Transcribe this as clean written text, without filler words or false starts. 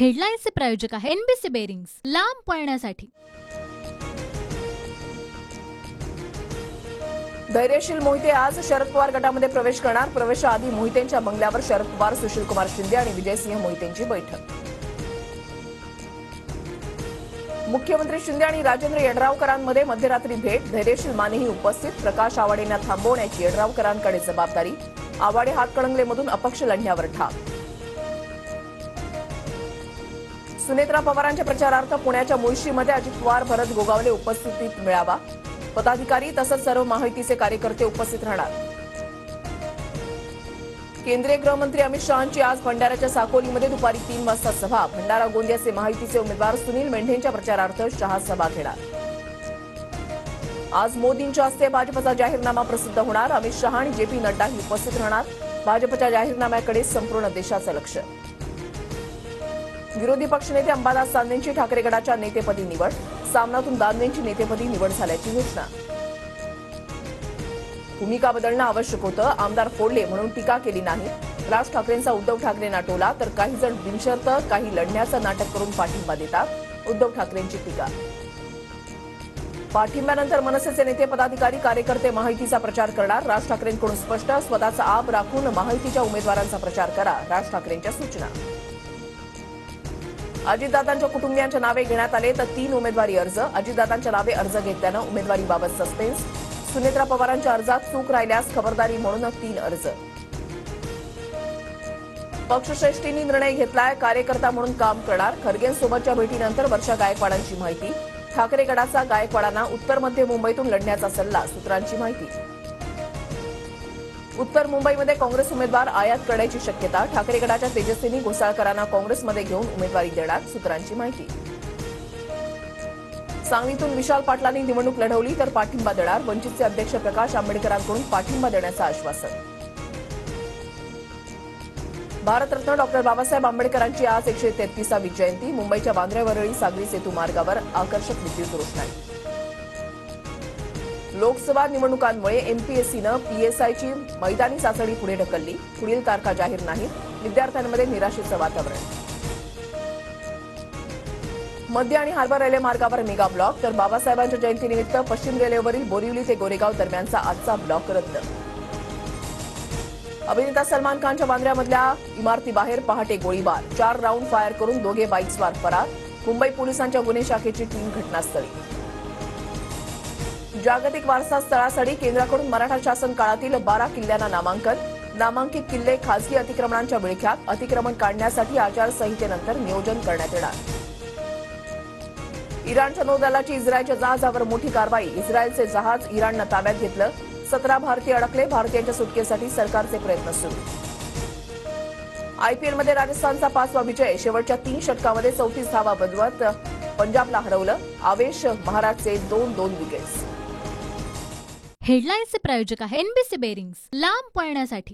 हेडलाईन्सचे प्रायोजक आहे NBC bearings, लांब पळण्यासाठी। धैर्यशील मोहिते आज शरद पवार गटामध्ये प्रवेश करणार। प्रवेशाआधी मोहितेंच्या बंगल्यावर शरद पवार, सुशीलकुमार शिंदे आणि विजयसिंह मोहितेंची बैठक। मुख्यमंत्री शिंदे आणि राजेंद्र यड्रावकरांमध्ये मध्यरात्री भेट। धैर्यशील मानेही उपस्थित। प्रकाश आवाडेंना थांबवण्याची यड्रावकरांकडे जबाबदारी। आवाडे हातकणंगलेमधून अपक्ष लढण्यावर ठाम। सुनेत्रा पवारांच्या प्रचारार्थ पुण्याच्या मुळशीमध्ये अजित पवार, भरत गोगावले उपस्थितीत मेळावा। पदाधिकारी तसंच सर्व महायुतीचे कार्यकर्ते उपस्थित राहणार। केंद्रीय गृहमंत्री अमित शहांची आज भंडाऱ्याच्या साकोलीमध्ये दुपारी 3 वाजता सभा। भंडारा गोंदियाचे महायुतीचे उमेदवार सुनील मेंढेंच्या प्रचारार्थ शहा सभा घेणार। आज मोदींच्या हस्ते भाजपचा जाहीरनामा प्रसिद्ध होणार। अमित शहा आणि जेपी नड्डाही उपस्थित राहणार। भाजपच्या जाहीरनाम्याकडे संपूर्ण देशाचं लक्ष। विरोधी पक्षनेते अंबादास दानवेंची ठाकरे गटाच्या नेतेपदी निवड। सामनातून दानवेंची नेतेपदी निवड झाल्याची घोषणा। भूमिका बदलणं आवश्यक होतं, आमदार फोडले म्हणून टीका केली नाही। राज ठाकरेंचा उद्धव ठाकरेंना टोला, तर काही जण बिनशर्त काही लढण्याचं नाटक करून पाठिंबा देतात। उद्धव ठाकरेंची टीका। पाठिंब्यानंतर मनसेचे नेते, पदाधिकारी, कार्यकर्ते महायुतीचा प्रचार करणार। राज ठाकरेंकडून स्पष्ट, स्वतःचा आप राखून महायुतीच्या उमेदवारांचा प्रचार करा, राज ठाकरेंच्या सूचना। अजितदादांच्या कुटुंबियांच्या नावे घेण्यात आले तर 3 उमेदवारी अर्ज। अजितदादांच्या नावे अर्ज घेतल्यानं उमेदवारीबाबत सस्पेन्स। सुनेत्रा पवारांच्या अर्जात चूक राहिल्यास खबरदारी म्हणून 3 अर्ज। पक्षश्रेष्ठींनी निर्णय घेतलाय, कार्यकर्ता म्हणून काम करणार। खरगेंसोबतच्या भेटीनंतर वर्षा गायकवाडांची माहिती। ठाकरे गटाचा गायकवाडांना उत्तर मध्य मुंबईतून लढण्याचा सल्ला, सूत्रांची माहिती। उत्तर मुंबईमध्ये काँग्रेस उमेदवार आयात करण्याची शक्यता। ठाकरे गटाच्या तेजस्विनी घोसाळकरांना काँग्रेसमध्ये घेऊन उमेदवारी देणार, सूत्रांची माहिती। सांगलीतून विशाल पाटलांनी निवडणूक लढवली तर पाठिंबा देणार। वंचितचे अध्यक्ष प्रकाश आंबेडकरांकडून पाठिंबा देण्याचं आश्वासन। भारतरत्न डॉ. बाबासाहेब आंबेडकरांची आज 133वी जयंती। मुंबईच्या वांद्रे वरळी सागरी सेतू मार्गावर आकर्षक विद्युत रोषणाई। लोकसभा निवडणुकांमुळे एमपीएससीनं पीएसआयची मैदानी चाचणी पुढे ढकलली। पुढील तारखा जाहीर नाही। विद्यार्थ्यांमध्ये निराशेचं वातावरण। मध्य आणि हार्बर रेल्वे मार्गावर मेगा ब्लॉक, तर बाबासाहेबांच्या जयंतीनिमित्त पश्चिम रेल्वेवरील बोरिवली ते गोरेगाव दरम्यानचा आजचा ब्लॉक रद्द। अभिनेता सलमान खानच्या वांद्र्यामधल्या इमारतीबाहेर पहाटे गोळीबार। 4 राऊंड फायर करून दोघे बाईकस्वार फरार। मुंबई पोलिसांच्या गुन्हे शाखेची टीम घटनास्थळी। जागतिक वारसा स्थळासाठी केंद्राकडून मराठा शासन काळातील 12 किल्ल्यांना नामांकन। नामांकित किल्ले खासगी अतिक्रमणांच्या विळख्यात। अतिक्रमण काढण्यासाठी आचारसंहितेनंतर नियोजन करण्यात येणार। इराणच्या नौदलाची इस्रायलच्या जहाजावर मोठी कारवाई। इस्रायलचे जहाज इराणनं ताब्यात घेतलं। 17 भारतीय अडकले। भारतीयांच्या सुटकेसाठी सरकारचे प्रयत्न सुरू। आयपीएलमध्ये राजस्थानचा 5वा विजय। शेवटच्या 3 षटकामध्ये 34 धावा बनवत पंजाबला हरवलं। आवेश महाराजचे 2 विकेट्स। हेडलाईन्सचे प्रायोजक आहे एनबीसी बेरिंग्स, लांब पळण्यासाठी।